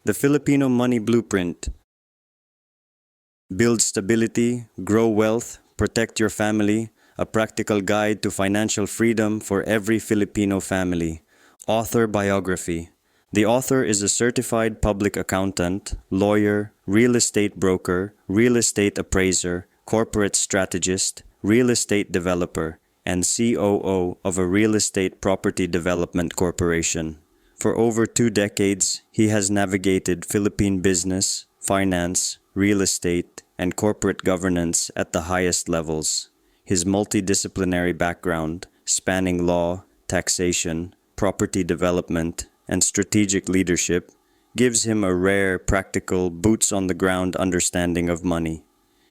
The Filipino Money Blueprint. Build stability, grow wealth, protect your family, a practical guide to financial freedom for every Filipino family. Author biography. The author is a certified public accountant, lawyer, real estate broker, real estate appraiser, corporate strategist, real estate developer, and COO of a real estate property development corporation. For over 2 decades, he has navigated Philippine business, finance, real estate, and corporate governance at the highest levels. His multidisciplinary background, spanning law, taxation, property development, and strategic leadership, gives him a rare, practical, boots-on-the-ground understanding of money.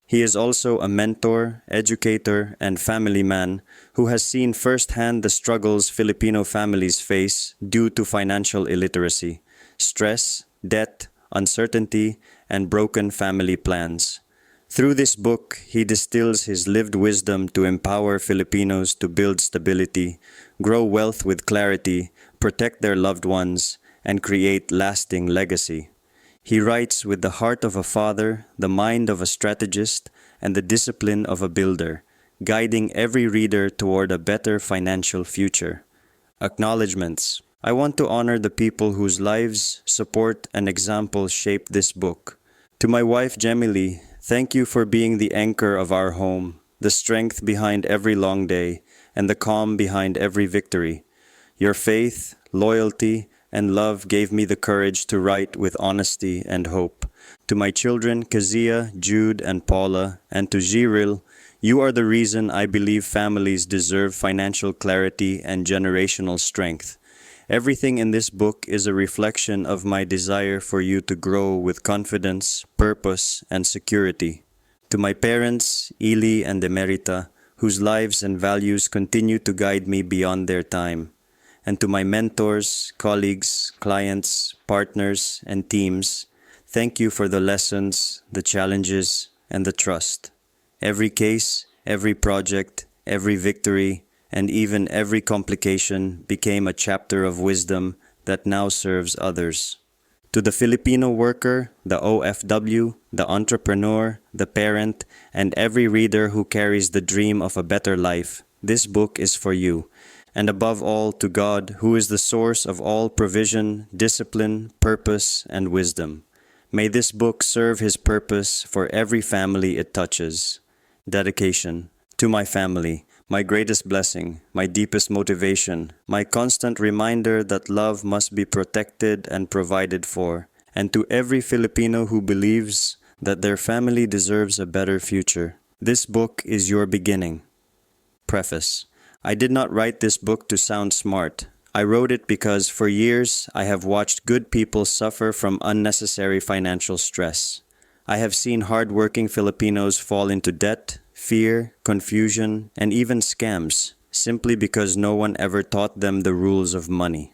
He is also a mentor, educator, and family man who has seen firsthand the struggles Filipino families face due to financial illiteracy, stress, debt, uncertainty, and broken family plans. Through this book, he distills his lived wisdom to empower Filipinos to build stability, grow wealth with clarity, protect their loved ones, and create lasting legacy. He writes with the heart of a father, the mind of a strategist, and the discipline of a builder, guiding every reader toward a better financial future. Acknowledgements. I want to honor the people whose lives, support, and example shape this book. To my wife Gemily, thank you for being the anchor of our home, the strength behind every long day, and the calm behind every victory. Your faith, loyalty, and love gave me the courage to write with honesty and hope. To my children, Kazia, Jude, and Paula, and to Jiril, you are the reason I believe families deserve financial clarity and generational strength. Everything in this book is a reflection of my desire for you to grow with confidence, purpose, and security. To my parents, Eli and Emerita, whose lives and values continue to guide me beyond their time. And to my mentors, colleagues, clients, partners, and teams, thank you for the lessons, the challenges, and the trust. Every case, every project, every victory, and even every complication became a chapter of wisdom that now serves others. To the Filipino worker, the OFW, the entrepreneur, the parent, and every reader who carries the dream of a better life, this book is for you. And above all, to God, who is the source of all provision, discipline, purpose, and wisdom. May this book serve His purpose for every family it touches. Dedication. To my family, my greatest blessing, my deepest motivation, my constant reminder that love must be protected and provided for, and to every Filipino who believes that their family deserves a better future. This book is your beginning. Preface. I did not write this book to sound smart. I wrote it because for years I have watched good people suffer from unnecessary financial stress. I have seen hard-working Filipinos fall into debt, fear, confusion, and even scams, simply because no one ever taught them the rules of money.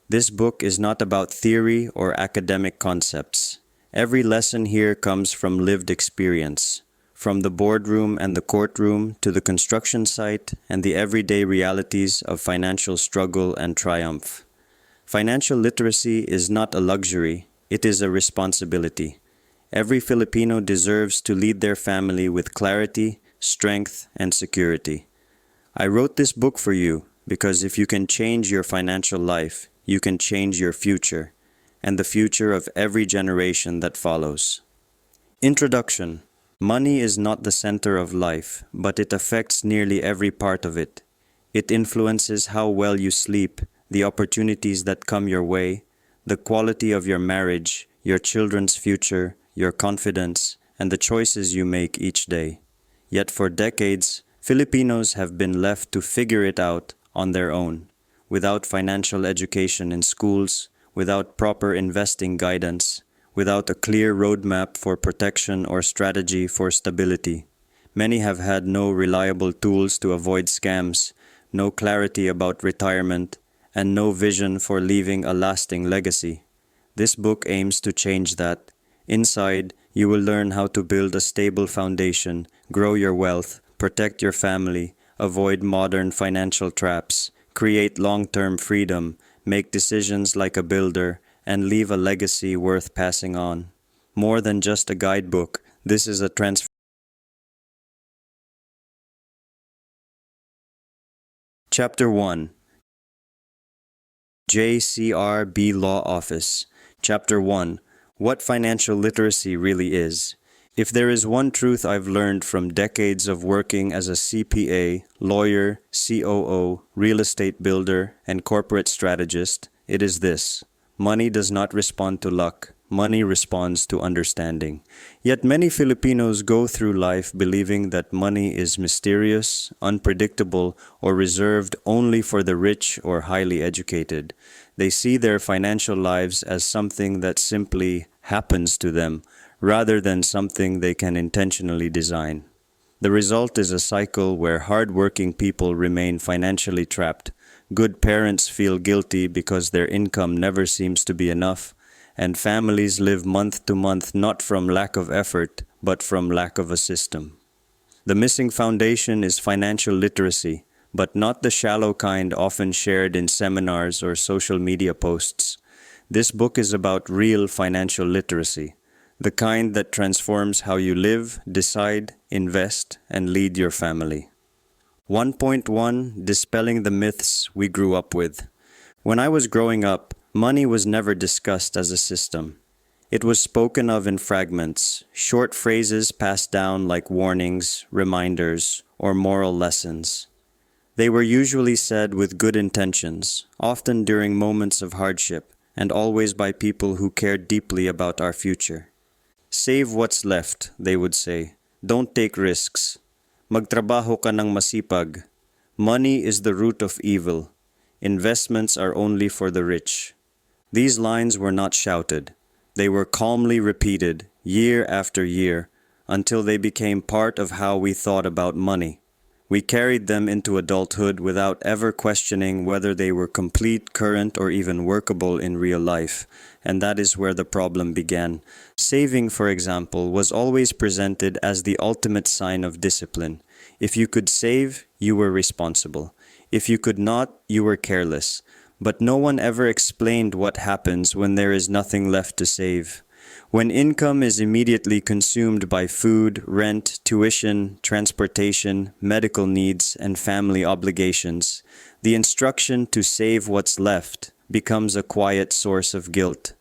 This book is not about theory or academic concepts. Every lesson here comes from lived experience. From the boardroom and the courtroom to the construction site and the everyday realities of financial struggle and triumph. Financial literacy is not a luxury, it is a responsibility. Every Filipino deserves to lead their family with clarity, strength, and security. I wrote this book for you because if you can change your financial life, you can change your future and the future of every generation that follows. Introduction. Money is not the center of life, but it affects nearly every part of it. It influences how well you sleep, the opportunities that come your way, the quality of your marriage, your children's future, your confidence, and the choices you make each day. Yet for decades, Filipinos have been left to figure it out on their own, without financial education in schools, without proper investing guidance, without a clear roadmap for protection or strategy for stability. Many have had no reliable tools to avoid scams, no clarity about retirement, and no vision for leaving a lasting legacy. This book aims to change that. Inside, you will learn how to build a stable foundation, grow your wealth, protect your family, avoid modern financial traps, create long-term freedom, make decisions like a builder, and leave a legacy worth passing on. More than just a guidebook, this is a Chapter 1. JCRB Law Office. Chapter 1. What financial literacy really is. If there is one truth I've learned from decades of working as a CPA, lawyer, COO, real estate builder, and corporate strategist, it is this: money does not respond to luck. Money responds to understanding. Yet many Filipinos go through life believing that money is mysterious, unpredictable, or reserved only for the rich or highly educated. They see their financial lives as something that simply happens to them, rather than something they can intentionally design. The result is a cycle where hard-working people remain financially trapped. Good parents feel guilty because their income never seems to be enough, and families live month to month not from lack of effort, but from lack of a system. The missing foundation is financial literacy, but not the shallow kind often shared in seminars or social media posts. This book is about real financial literacy, the kind that transforms how you live, decide, invest, and lead your family. 1.1 Dispelling the Myths We Grew Up With. When I was growing up, money was never discussed as a system. It was spoken of in fragments, short phrases passed down like warnings, reminders, or moral lessons. They were usually said with good intentions, often during moments of hardship, and always by people who cared deeply about our future. Save what's left, they would say. Don't take risks. Magtrabaho ka ng masipag. Money is the root of evil. Investments are only for the rich. These lines were not shouted. They were calmly repeated, year after year, until they became part of how we thought about money. We carried them into adulthood without ever questioning whether they were complete, current, or even workable in real life, and that is where the problem began. Saving, for example, was always presented as the ultimate sign of discipline. If you could save, you were responsible. If you could not, you were careless. But no one ever explained what happens when there is nothing left to save. When income is immediately consumed by food, rent, tuition, transportation, medical needs, and family obligations, the instruction to save what's left becomes a quiet source of guilt.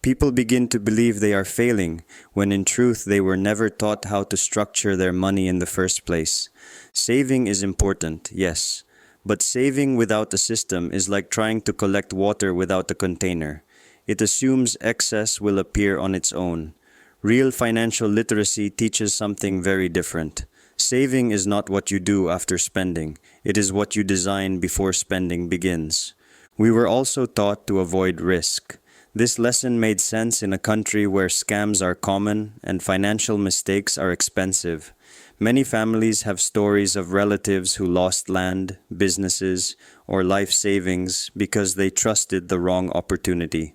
People begin to believe they are failing, when in truth they were never taught how to structure their money in the first place. Saving is important, yes, but saving without a system is like trying to collect water without a container. It assumes excess will appear on its own. Real financial literacy teaches something very different. Saving is not what you do after spending. It is what you design before spending begins. We were also taught to avoid risk. This lesson made sense in a country where scams are common and financial mistakes are expensive. Many families have stories of relatives who lost land, businesses, or life savings because they trusted the wrong opportunity.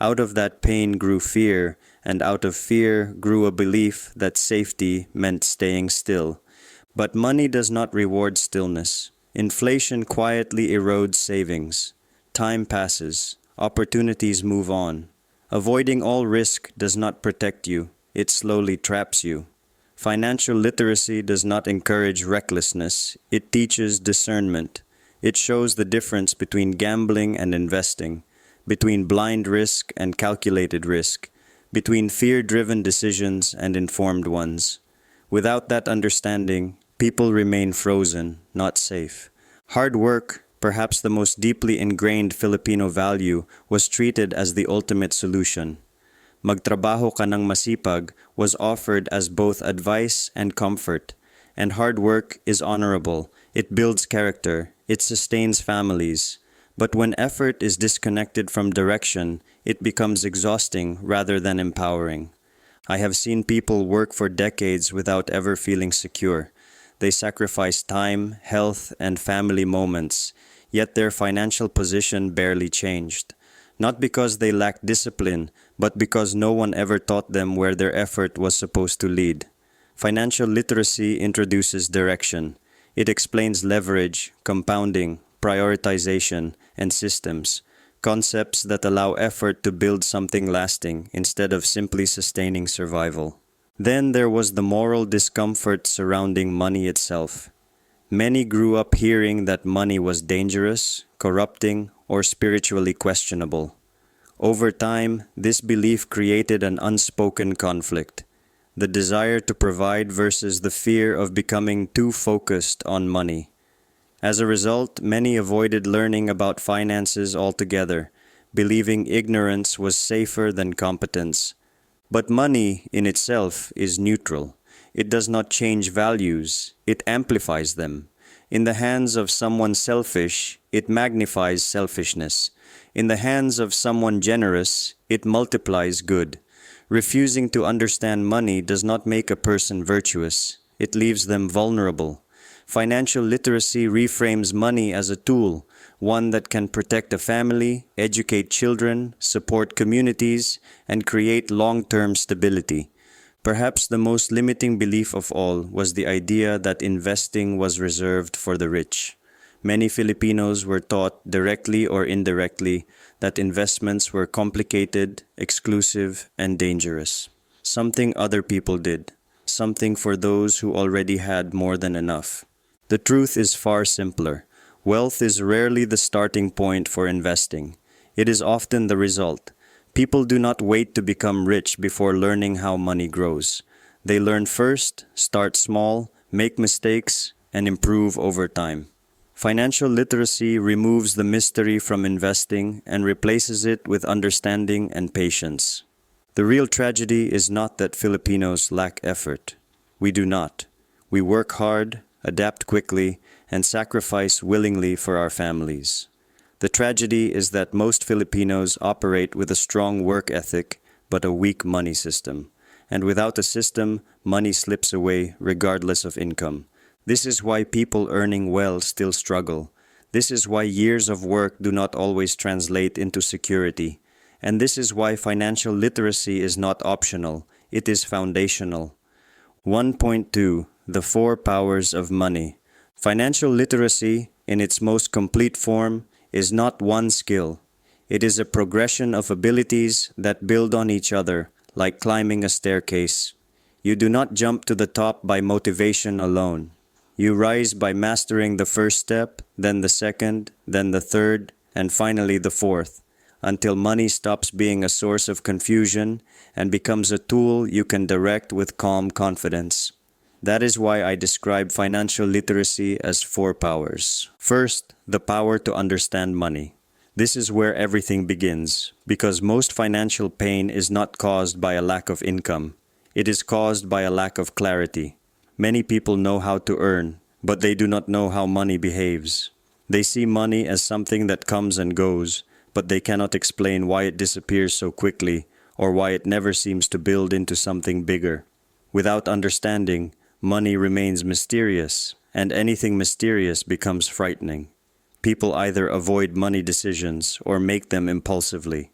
Out of that pain grew fear, and out of fear grew a belief that safety meant staying still. But money does not reward stillness. Inflation quietly erodes savings. Time passes. Opportunities move on. Avoiding all risk does not protect you. It slowly traps you. Financial literacy does not encourage recklessness. It teaches discernment. It shows the difference between gambling and investing, between blind risk and calculated risk, between fear-driven decisions and informed ones. Without that understanding, people remain frozen, not safe. Hard work, perhaps the most deeply ingrained Filipino value, was treated as the ultimate solution. Magtrabaho ka ng masipag was offered as both advice and comfort. And hard work is honorable. It builds character. It sustains families. But when effort is disconnected from direction, it becomes exhausting rather than empowering. I have seen people work for decades without ever feeling secure. They sacrifice time, health, and family moments, yet their financial position barely changed. Not because they lacked discipline, but because no one ever taught them where their effort was supposed to lead. Financial literacy introduces direction. It explains leverage, compounding, prioritization, and systems. concepts that allow effort to build something lasting instead of simply sustaining survival. Then there was the moral discomfort surrounding money itself. Many grew up hearing that money was dangerous, corrupting, or spiritually questionable. Over time, this belief created an unspoken conflict: the desire to provide versus the fear of becoming too focused on money. As a result, many avoided learning about finances altogether, believing ignorance was safer than competence. But money in itself is neutral. It does not change values, it amplifies them. In the hands of someone selfish, it magnifies selfishness. In the hands of someone generous, it multiplies good. Refusing to understand money does not make a person virtuous. It leaves them vulnerable. Financial literacy reframes money as a tool, one that can protect a family, educate children, support communities, and create long-term stability. Perhaps the most limiting belief of all was the idea that investing was reserved for the rich. Many Filipinos were taught, directly or indirectly, that investments were complicated, exclusive, and dangerous. Something other people did. Something for those who already had more than enough. The truth is far simpler. Wealth is rarely the starting point for investing. It is often the result. People do not wait to become rich before learning how money grows. They learn first, start small, make mistakes, and improve over time. Financial literacy removes the mystery from investing and replaces it with understanding and patience. The real tragedy is not that Filipinos lack effort. We do not. We work hard, adapt quickly, and sacrifice willingly for our families. The tragedy is that most Filipinos operate with a strong work ethic but a weak money system. And without a system, money slips away regardless of income. This is why people earning well still struggle. This is why years of work do not always translate into security. And this is why financial literacy is not optional, it is foundational. 1.2. The Four Powers of Money. Financial literacy, in its most complete form, is not one skill. It is a progression of abilities that build on each other, like climbing a staircase. You do not jump to the top by motivation alone. You rise by mastering the first step, then the second, then the third, and finally the fourth, until money stops being a source of confusion and becomes a tool you can direct with calm confidence. That is why I describe financial literacy as four powers. First, the power to understand money. This is where everything begins, because most financial pain is not caused by a lack of income. It is caused by a lack of clarity. Many people know how to earn, but they do not know how money behaves. They see money as something that comes and goes, but they cannot explain why it disappears so quickly or why it never seems to build into something bigger. Without understanding, money remains mysterious, and anything mysterious becomes frightening. People either avoid money decisions or make them impulsively.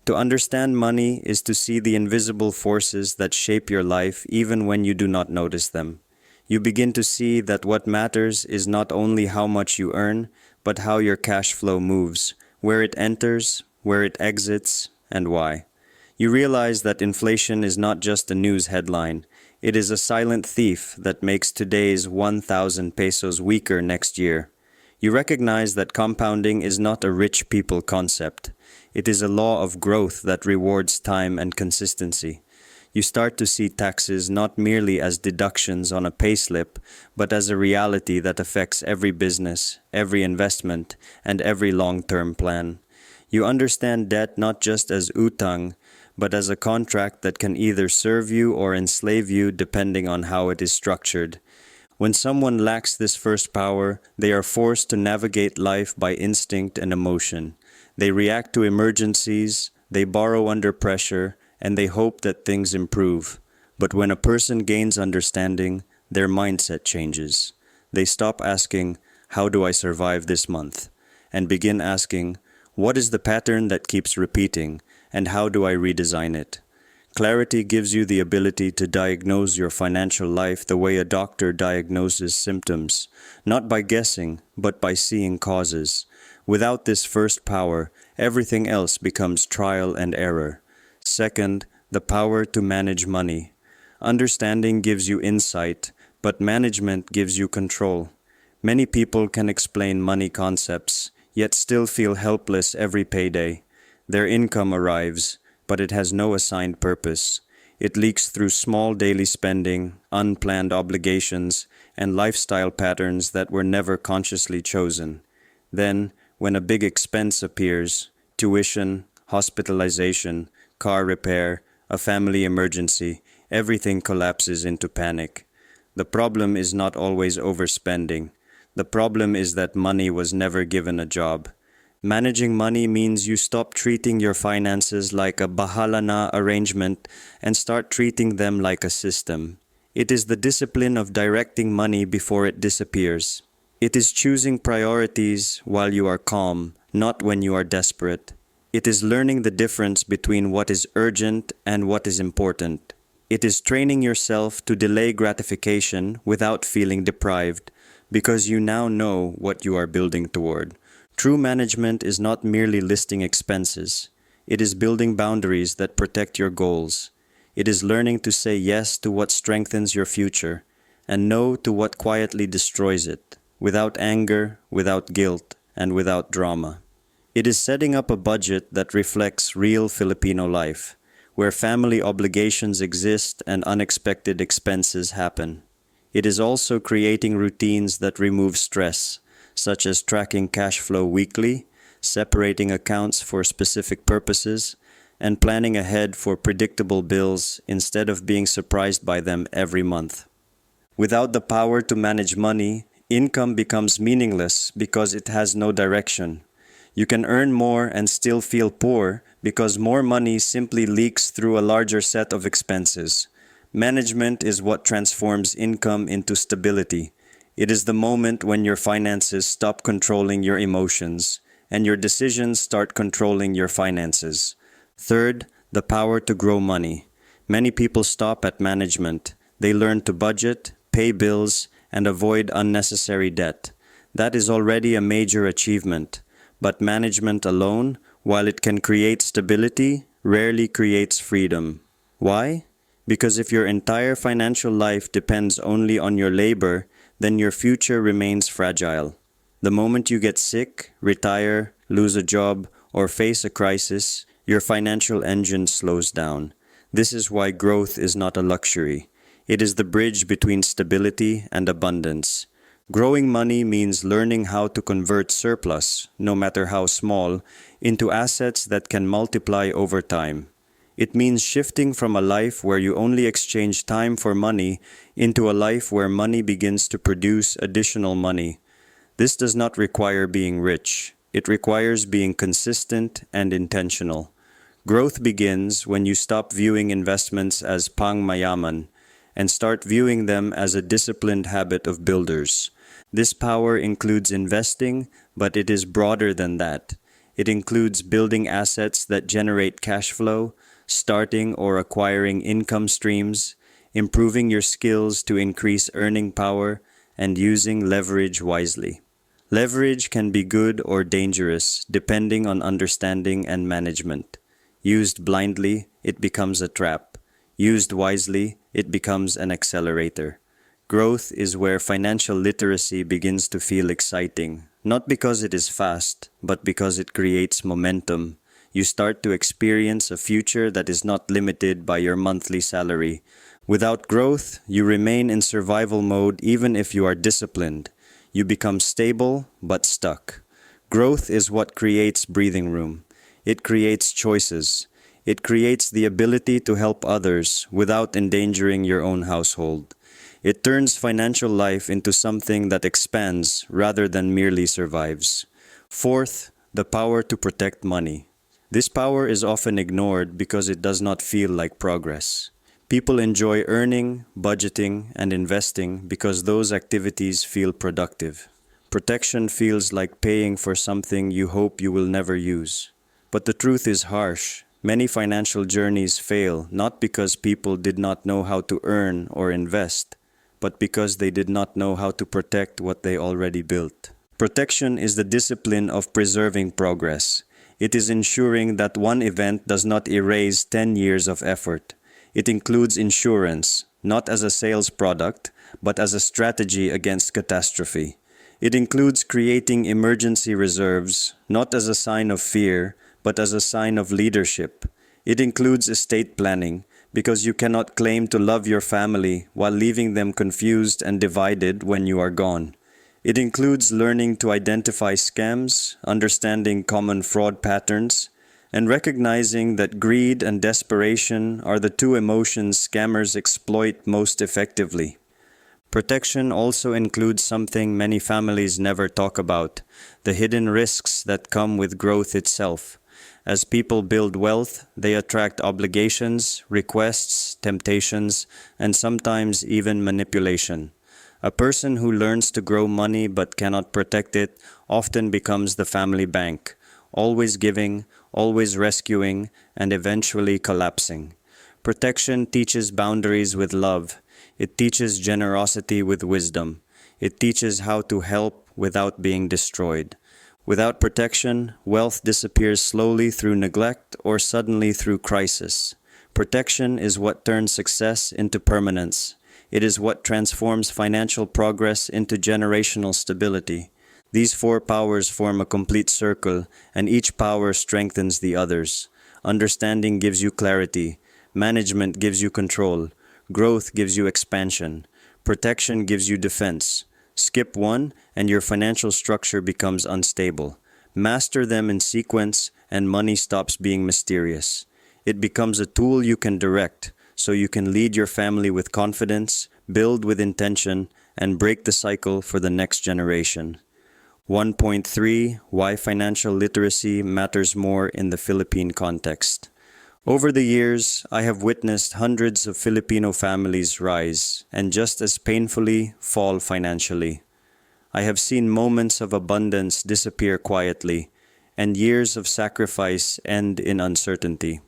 To understand money is to see the invisible forces that shape your life even when you do not notice them. You begin to see that what matters is not only how much you earn, but how your cash flow moves, where it enters, where it exits, and why. You realize that inflation is not just a news headline. It is a silent thief that makes today's 1,000 pesos weaker next year. You recognize that compounding is not a rich people concept. It is a law of growth that rewards time and consistency. You start to see taxes not merely as deductions on a payslip, but as a reality that affects every business, every investment, and every long-term plan. You understand debt not just as utang, but as a contract that can either serve you or enslave you depending on how it is structured. When someone lacks this first power, they are forced to navigate life by instinct and emotion. They react to emergencies, they borrow under pressure, and they hope that things improve. But when a person gains understanding, their mindset changes. They stop asking, "How do I survive this month?" and begin asking, "What is the pattern that keeps repeating, and how do I redesign it?" Clarity gives you the ability to diagnose your financial life the way a doctor diagnoses symptoms, not by guessing, but by seeing causes. Without this first power, everything else becomes trial and error. Second, the power to manage money. Understanding gives you insight, but management gives you control. Many people can explain money concepts, yet still feel helpless every payday. Their income arrives, but it has no assigned purpose. It leaks through small daily spending, unplanned obligations, and lifestyle patterns that were never consciously chosen. Then, when a big expense appears, tuition, hospitalization, car repair, a family emergency, everything collapses into panic. The problem is not always overspending. The problem is that money was never given a job. Managing money means you stop treating your finances like a bahala na arrangement and start treating them like a system. It is the discipline of directing money before it disappears. It is choosing priorities while you are calm, not when you are desperate. It is learning the difference between what is urgent and what is important. It is training yourself to delay gratification without feeling deprived, because you now know what you are building toward. True management is not merely listing expenses. It is building boundaries that protect your goals. It is learning to say yes to what strengthens your future and no to what quietly destroys it, without anger, without guilt, and without drama. It is setting up a budget that reflects real Filipino life, where family obligations exist and unexpected expenses happen. It is also creating routines that remove stress, such as tracking cash flow weekly, separating accounts for specific purposes, and planning ahead for predictable bills instead of being surprised by them every month. Without the power to manage money, income becomes meaningless because it has no direction. You can earn more and still feel poor because more money simply leaks through a larger set of expenses. Management is what transforms income into stability. It is the moment when your finances stop controlling your emotions and your decisions start controlling your finances. Third, the power to grow money. Many people stop at management. They learn to budget, pay bills, and avoid unnecessary debt. That is already a major achievement. But management alone, while it can create stability, rarely creates freedom. Why? Because if your entire financial life depends only on your labor, then your future remains fragile. The moment you get sick, retire, lose a job, or face a crisis, your financial engine slows down. This is why growth is not a luxury. It is the bridge between stability and abundance. Growing money means learning how to convert surplus, no matter how small, into assets that can multiply over time. It means shifting from a life where you only exchange time for money into a life where money begins to produce additional money. This does not require being rich. It requires being consistent and intentional. Growth begins when you stop viewing investments as pang-mayaman and start viewing them as a disciplined habit of builders. This power includes investing, but it is broader than that. It includes building assets that generate cash flow, starting or acquiring income streams, improving your skills to increase earning power, and using leverage wisely. Leverage can be good or dangerous depending on understanding and management. Used blindly, it becomes a trap. Used wisely, it becomes an accelerator. Growth is where financial literacy begins to feel exciting, not because it is fast, but because it creates momentum. You start to experience a future that is not limited by your monthly salary. Without growth, you remain in survival mode even if you are disciplined. You become stable but stuck. Growth is what creates breathing room. It creates choices. It creates the ability to help others without endangering your own household. It turns financial life into something that expands rather than merely survives. Fourth, the power to protect money. This power is often ignored because it does not feel like progress. People enjoy earning, budgeting, and investing because those activities feel productive. Protection feels like paying for something you hope you will never use. But the truth is harsh. Many financial journeys fail not because people did not know how to earn or invest, but because they did not know how to protect what they already built. Protection is the discipline of preserving progress. It is ensuring that one event does not erase 10 years of effort. It includes insurance, not as a sales product, but as a strategy against catastrophe. It includes creating emergency reserves, not as a sign of fear, but as a sign of leadership. It includes estate planning, because you cannot claim to love your family while leaving them confused and divided when you are gone. It includes learning to identify scams, understanding common fraud patterns, and recognizing that greed and desperation are the two emotions scammers exploit most effectively. Protection also includes something many families never talk about: the hidden risks that come with growth itself. As people build wealth, they attract obligations, requests, temptations, and sometimes even manipulation. A person who learns to grow money but cannot protect it often becomes the family bank, always giving, always rescuing, and eventually collapsing. Protection teaches boundaries with love. It teaches generosity with wisdom. It teaches how to help without being destroyed. Without protection, wealth disappears slowly through neglect or suddenly through crisis. Protection is what turns success into permanence. It is what transforms financial progress into generational stability. These four powers form a complete circle, and each power strengthens the others. Understanding gives you clarity. Management gives you control. Growth gives you expansion. Protection gives you defense. Skip one, and your financial structure becomes unstable. Master them in sequence, and money stops being mysterious. It becomes a tool you can direct, so you can lead your family with confidence, build with intention, and break the cycle for the next generation. 1.3 Why Financial Literacy Matters More in the Philippine Context. Over the years, I have witnessed hundreds of Filipino families rise and just as painfully fall financially. I have seen moments of abundance disappear quietly and years of sacrifice end in uncertainty.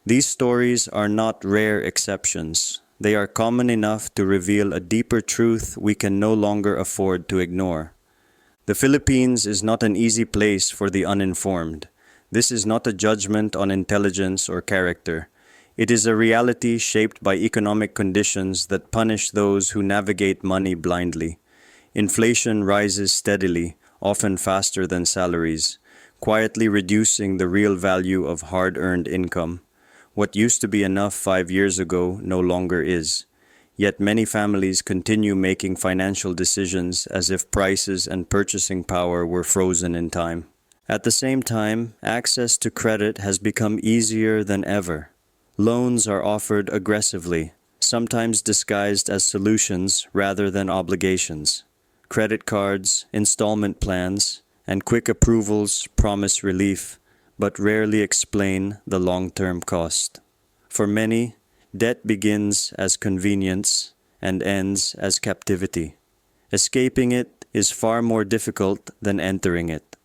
These stories are not rare exceptions. They are common enough to reveal a deeper truth we can no longer afford to ignore. The Philippines is not an easy place for the uninformed. This is not a judgment on intelligence or character. It is a reality shaped by economic conditions that punish those who navigate money blindly. Inflation rises steadily, often faster than salaries, quietly reducing the real value of hard-earned income. What used to be enough 5 years ago no longer is. Yet many families continue making financial decisions as if prices and purchasing power were frozen in time. At the same time, access to credit has become easier than ever. Loans are offered aggressively, sometimes disguised as solutions rather than obligations. Credit cards, installment plans, and quick approvals promise relief, but rarely explain the long-term cost. For many, debt begins as convenience and ends as captivity. Escaping it is far more difficult than entering it.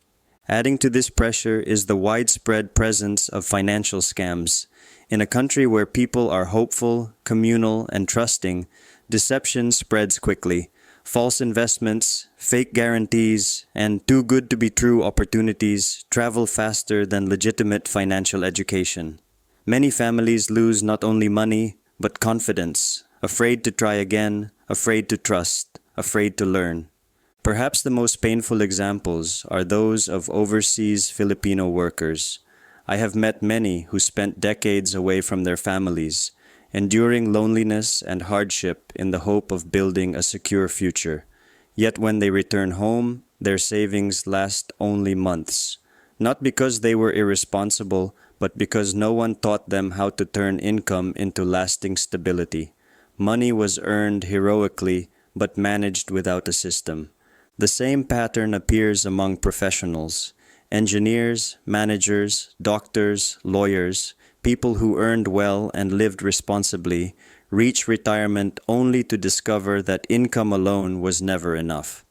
Adding to this pressure is the widespread presence of financial scams. In a country where people are hopeful, communal, and trusting, deception spreads quickly. False investments, fake guarantees, and too-good-to-be-true opportunities travel faster than legitimate financial education. Many families lose not only money, but confidence, afraid to try again, afraid to trust, afraid to learn. Perhaps the most painful examples are those of overseas Filipino workers. I have met many who spent decades away from their families, enduring loneliness and hardship in the hope of building a secure future. Yet when they return home, their savings last only months. Not because they were irresponsible, but because no one taught them how to turn income into lasting stability. Money was earned heroically, but managed without a system. The same pattern appears among professionals. Engineers, managers, doctors, lawyers, people who earned well and lived responsibly, reach retirement only to discover that income alone was never enough.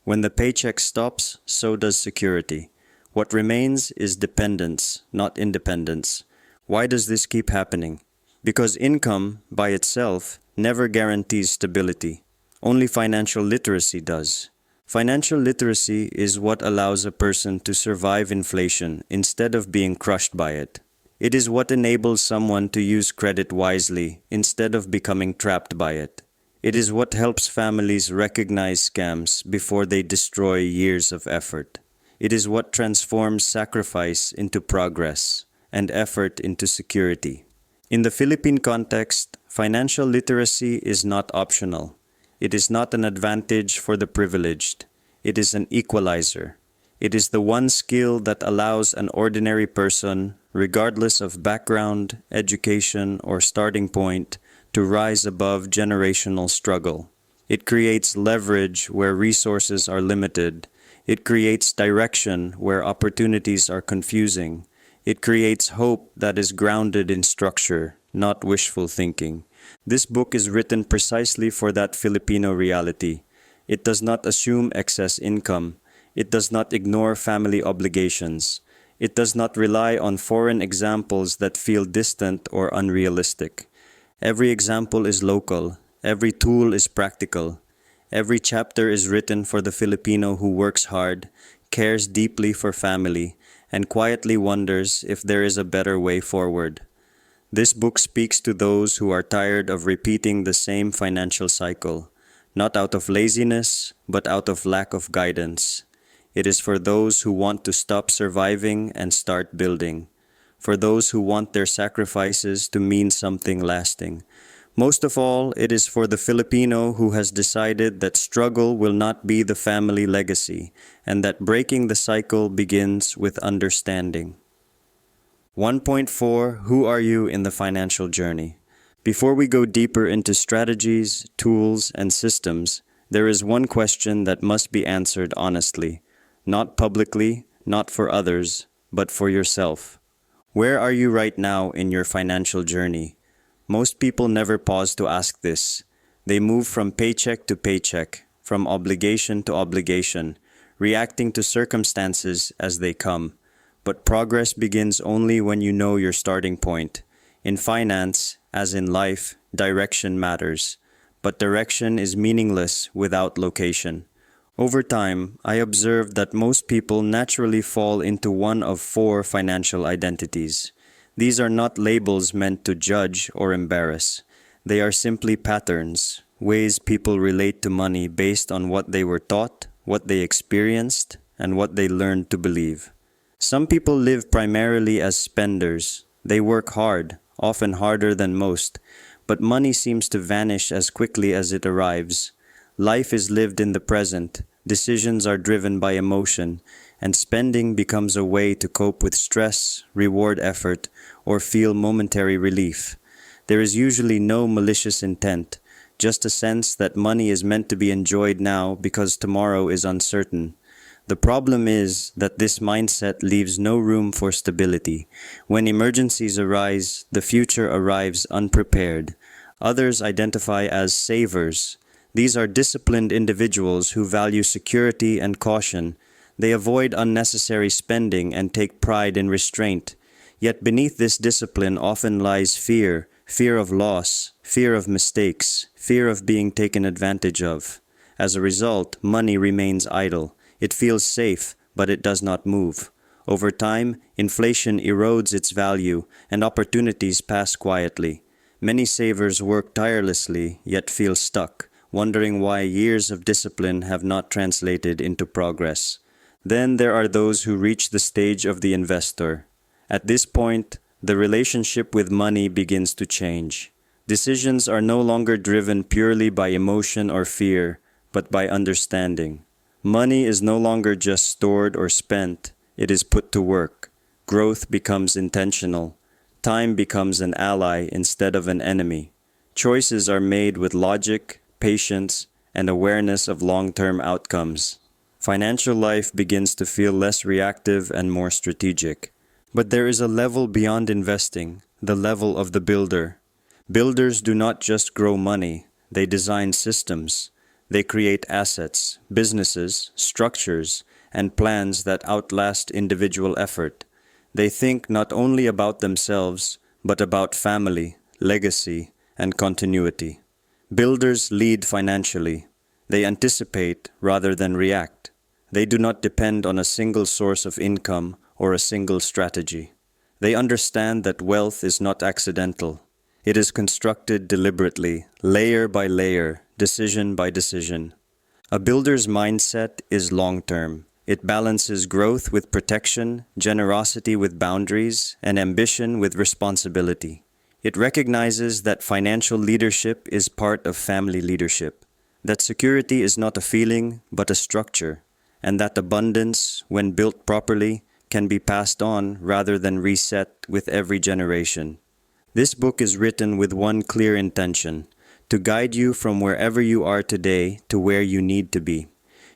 When the paycheck stops, so does security. What remains is dependence, not independence. Why does this keep happening? Because income, by itself, never guarantees stability. Only financial literacy does. Financial literacy is what allows a person to survive inflation instead of being crushed by it. It is what enables someone to use credit wisely instead of becoming trapped by it. It is what helps families recognize scams before they destroy years of effort. It is what transforms sacrifice into progress and effort into security. In the Philippine context, financial literacy is not optional. It is not an advantage for the privileged. It is an equalizer. It is the one skill that allows an ordinary person, regardless of background, education, or starting point, to rise above generational struggle. It creates leverage where resources are limited. It creates direction where opportunities are confusing. It creates hope that is grounded in structure, not wishful thinking. This book is written precisely for that Filipino reality. It does not assume excess income. It does not ignore family obligations. It does not rely on foreign examples that feel distant or unrealistic. Every example is local. Every tool is practical. Every chapter is written for the Filipino who works hard, cares deeply for family, and quietly wonders if there is a better way forward. This book speaks to those who are tired of repeating the same financial cycle, not out of laziness, but out of lack of guidance. It is for those who want to stop surviving and start building, for those who want their sacrifices to mean something lasting. Most of all, it is for the Filipino who has decided that struggle will not be the family legacy, and that breaking the cycle begins with understanding. 1.4 Who are you in the financial journey? Before we go deeper into strategies, tools, and systems, there is one question that must be answered honestly, not publicly, not for others, but for yourself. Where are you right now in your financial journey? Most people never pause to ask this. They move from paycheck to paycheck, from obligation to obligation, reacting to circumstances as they come. But progress begins only when you know your starting point. In finance, as in life, direction matters. But direction is meaningless without location. Over time, I observed that most people naturally fall into one of four financial identities. These are not labels meant to judge or embarrass. They are simply patterns, ways people relate to money based on what they were taught, what they experienced, and what they learned to believe. Some people live primarily as spenders. They work hard, often harder than most, but money seems to vanish as quickly as it arrives. Life is lived in the present, decisions are driven by emotion, and spending becomes a way to cope with stress, reward effort, or feel momentary relief. There is usually no malicious intent, just a sense that money is meant to be enjoyed now because tomorrow is uncertain. The problem is that this mindset leaves no room for stability. When emergencies arise, the future arrives unprepared. Others identify as savers. These are disciplined individuals who value security and caution. They avoid unnecessary spending and take pride in restraint. Yet beneath this discipline often lies fear, fear of loss, fear of mistakes, fear of being taken advantage of. As a result, money remains idle. It feels safe, but it does not move. Over time, inflation erodes its value, and opportunities pass quietly. Many savers work tirelessly, yet feel stuck, wondering why years of discipline have not translated into progress. Then there are those who reach the stage of the investor. At this point, the relationship with money begins to change. Decisions are no longer driven purely by emotion or fear, but by understanding. Money is no longer just stored or spent, it is put to work. Growth becomes intentional. Time becomes an ally instead of an enemy. Choices are made with logic, patience, and awareness of long-term outcomes. Financial life begins to feel less reactive and more strategic. But there is a level beyond investing, the level of the builder. Builders do not just grow money, they design systems. They create assets, businesses, structures, and plans that outlast individual effort. They think not only about themselves, but about family, legacy, and continuity. Builders lead financially. They anticipate rather than react. They do not depend on a single source of income or a single strategy. They understand that wealth is not accidental. It is constructed deliberately, layer by layer, decision by decision. A builder's mindset is long-term. It balances growth with protection, generosity with boundaries, and ambition with responsibility. It recognizes that financial leadership is part of family leadership, that security is not a feeling but a structure, and that abundance, when built properly, can be passed on rather than reset with every generation. This book is written with one clear intention: to guide you from wherever you are today to where you need to be.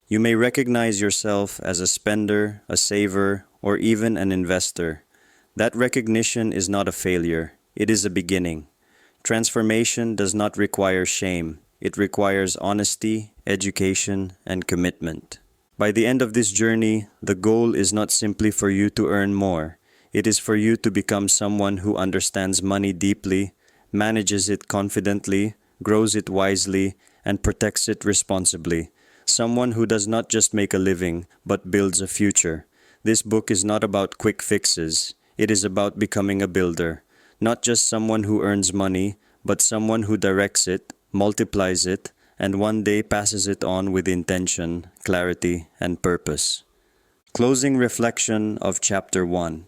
You may recognize yourself as a spender, a saver, or even an investor. That recognition is not a failure. It is a beginning. Transformation does not require shame. It requires honesty, education, and commitment. By the end of this journey, the goal is not simply for you to earn more. It is for you to become someone who understands money deeply, manages it confidently, grows it wisely, and protects it responsibly. Someone who does not just make a living, but builds a future. This book is not about quick fixes. It is about becoming a builder. Not just someone who earns money, but someone who directs it, multiplies it, and one day passes it on with intention, clarity, and purpose. Closing reflection of Chapter 1.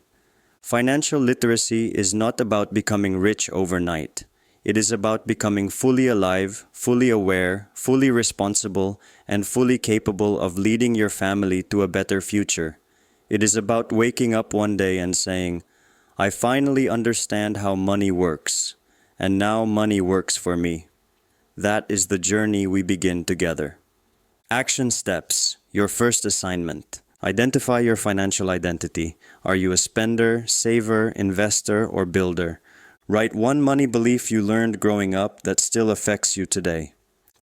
Financial literacy is not about becoming rich overnight. It is about becoming fully alive, fully aware, fully responsible, and fully capable of leading your family to a better future. It is about waking up one day and saying, "I finally understand how money works, and now money works for me." That is the journey we begin together. Action steps. Your first assignment. Identify your financial identity. Are you a spender, saver, investor, or builder? Write one money belief you learned growing up that still affects you today.